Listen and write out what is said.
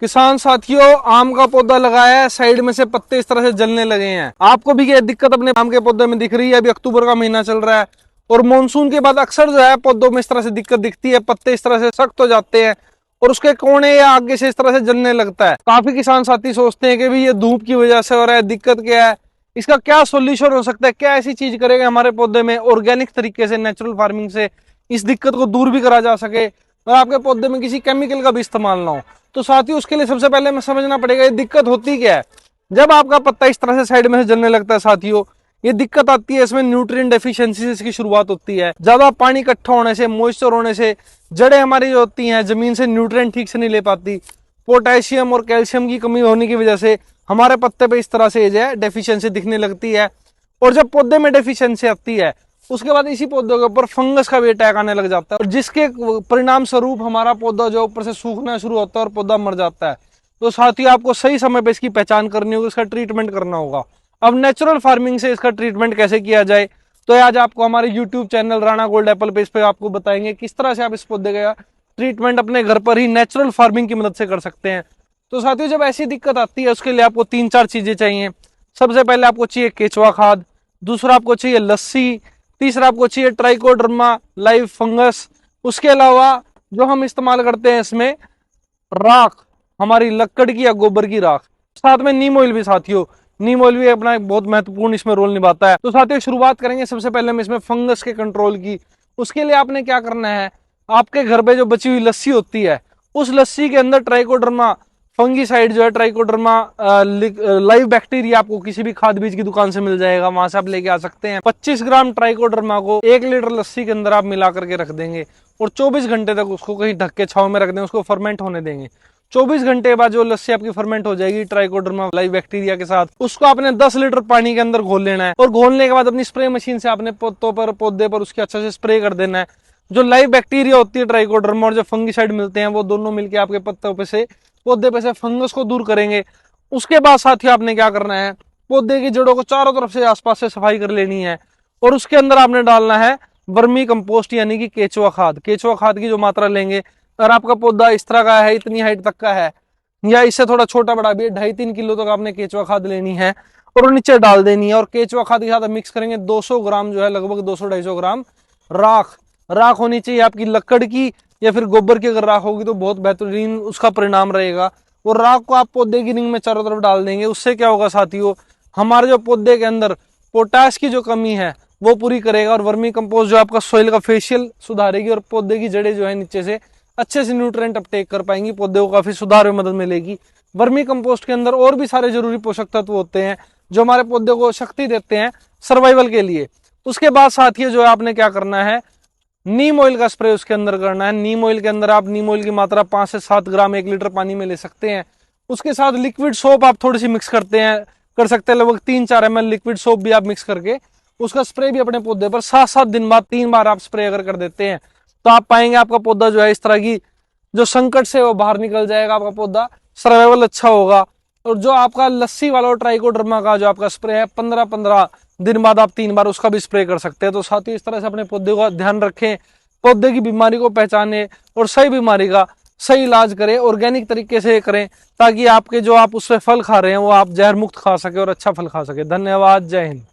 किसान साथियों, आम का पौधा लगाया है, साइड में से पत्ते इस तरह से जलने लगे हैं। आपको भी ये दिक्कत अपने आम के पौधे में दिख रही है? अभी अक्टूबर का महीना चल रहा है और मानसून के बाद अक्सर जो है पौधों में इस तरह से दिक्कत दिखती है, पत्ते इस तरह से सख्त हो जाते हैं और उसके कोने या आगे से इस तरह से जलने लगता है। काफी किसान साथी सोचते हैं कि भाई ये धूप की वजह से हो रहा है, दिक्कत क्या है, इसका क्या सोल्यूशन हो सकता है, क्या ऐसी चीज करेगा हमारे पौधे में ऑर्गेनिक तरीके से, नेचुरल फार्मिंग से इस दिक्कत को दूर भी करा जा सके और आपके पौधे में किसी केमिकल का भी इस्तेमाल ना हो। तो साथियों, उसके लिए सबसे पहले हमें समझना पड़ेगा ये दिक्कत होती क्या है। जब आपका पत्ता इस तरह से साइड में से जलने लगता है साथियों, ये दिक्कत आती है, इसमें न्यूट्रिएंट डेफिशिएंसी से इसकी शुरुआत होती है। ज्यादा पानी इकट्ठा होने से, मॉइस्चर होने से जड़ें हमारी जो होती हैं जमीन से न्यूट्रिएंट ठीक से नहीं ले पाती। पोटेशियम और कैल्शियम की कमी होने की वजह से हमारे पत्ते पे इस तरह से जो है डेफिशिएंसी दिखने लगती है। और जब पौधे में डेफिशिएंसी आती है उसके बाद इसी पौधे के ऊपर फंगस का भी अटैक आने लग जाता है और जिसके परिणाम स्वरूप हमारा पौधा जो ऊपर से सूखना शुरू होता है और पौधा मर जाता है। तो साथियों, आपको सही समय पे इसकी पहचान करनी होगी, इसका ट्रीटमेंट करना होगा। अब नेचुरल फार्मिंग से इसका ट्रीटमेंट कैसे किया जाए, तो आज आपको हमारे YouTube channel Rana gold Apple पे इस पे आपको बताएंगे किस तरह से आप इस पौधे का ट्रीटमेंट अपने घर पर ही नेचुरल फार्मिंग की मदद से कर सकते हैं। तो साथियों, जब ऐसी दिक्कत आती है उसके लिए आपको 3-4 चीजें चाहिए। सबसे पहले आपको चाहिए केचुआ खाद, दूसरा आपको चाहिए लस्सी, तीसरा आपको चाहिए ट्राइकोडर्मा लाइव फंगस। उसके अलावा जो हम इस्तेमाल करते हैं इसमें राख, हमारी लकड़ की या गोबर की राख, साथ में नीम ऑयल भी। साथियों, नीम ऑयल भी अपना एक बहुत महत्वपूर्ण इसमें रोल निभाता है। तो साथियों, शुरुआत करेंगे सबसे पहले हम इसमें फंगस के कंट्रोल की। उसके लिए आपने क्या करना है, आपके घर पे जो बची हुई लस्सी होती है उस लस्सी के अंदर ट्राइकोडर्मा फंगीसाइड जो है, ट्राइकोडर्मा लाइव बैक्टीरिया, आपको किसी भी खाद बीज की दुकान से मिल जाएगा, वहां से आप लेके आ सकते हैं। 25 ग्राम ट्राइकोडर्मा को 1 लीटर लस्सी के अंदर आप मिला करके रख देंगे और 24 घंटे तक उसको कहीं ढक के छांव में रख देंगे, उसको फर्मेंट होने देंगे। 24 घंटे बाद जो लस्सी आपकी फर्मेंट हो जाएगी ट्राइकोडर्मा लाइव बैक्टीरिया के साथ, उसको आपने 10 लीटर पानी के अंदर घोल लेना है और घोलने के बाद अपनी स्प्रे मशीन से आपने पत्तों पर, पौधे पर उसके अच्छे से स्प्रे कर देना है। जो लाइव बैक्टीरिया होती है ट्राइकोडर्मा और जो फंगीसाइड मिलते हैं वो दोनों मिलकर आपके पत्तों पे से, पौधे पे से फंगस को दूर करेंगे। उसके बाद साथियों, आपने क्या करना है, पौधे की जड़ों को चारों तरफ से आसपास से सफाई कर लेनी है और उसके अंदर आपने डालना है वर्मी कंपोस्ट यानी कि केचुआ खाद। केचुआ खाद की जो मात्रा लेंगे, अगर आपका पौधा इस तरह का है, इतनी हाइट तक का है या इससे थोड़ा छोटा बड़ा भी है, 2.5-3 किलो तक आपने केचुआ खाद लेनी है और नीचे डाल देनी है। और केचुआ खाद के साथ मिक्स करेंगे 200 ग्राम जो है, लगभग 200-250 ग्राम राख। राख होनी चाहिए आपकी लकड़ की या फिर गोबर की। अगर राख होगी तो बहुत बेहतरीन उसका परिणाम रहेगा। और राख को आप पौधे की रिंग में चारों तरफ डाल देंगे। उससे क्या होगा साथियों, हमारे जो पौधे के अंदर पोटाश की जो कमी है वो पूरी करेगा और वर्मी कंपोस्ट जो आपका सॉइल का फेशियल सुधारेगी और पौधे की जड़ें जो है नीचे से अच्छे से न्यूट्रिएंट अपटेक कर पाएंगी, पौधे को काफी सुधार में मदद मिलेगी। वर्मी कंपोस्ट के अंदर और भी सारे जरूरी पोषक तत्व होते हैं जो हमारे पौधे को शक्ति देते हैं सर्वाइवल के लिए। उसके बाद साथियों, जो है आपने क्या करना है, नीम ऑयल का स्प्रे उसके अंदर करना है। नीम ऑयल के अंदर आप नीम ऑयल की मात्रा 5 से 7 ग्राम 1 लीटर पानी में ले सकते हैं। उसके साथ लिक्विड सोप आप थोड़ी सी मिक्स कर सकते हैं, लगभग 3-4 ml लिक्विड सोप भी आप मिक्स करके उसका स्प्रे भी अपने पौधे पर 7-7 दिन बाद 3 बार आप स्प्रे अगर कर देते हैं तो आप पाएंगे आपका पौधा जो है इस तरह की जो संकट से वो बाहर निकल जाएगा, आपका पौधा सर्वाइवल अच्छा होगा। और जो आपका लस्सी वाला और ट्राइकोडर्मा का जो आपका स्प्रे है, 15-15 दिन बाद आप 3 बार उसका भी स्प्रे कर सकते हैं। तो साथियों, इस तरह से अपने पौधे का ध्यान रखें, पौधे की बीमारी को पहचाने और सही बीमारी का सही इलाज करें, ऑर्गेनिक तरीके से करें, ताकि आपके जो आप उससे फल खा रहे हैं वो आप जहर मुक्त खा सके और अच्छा फल खा सके। धन्यवाद, जय हिंद।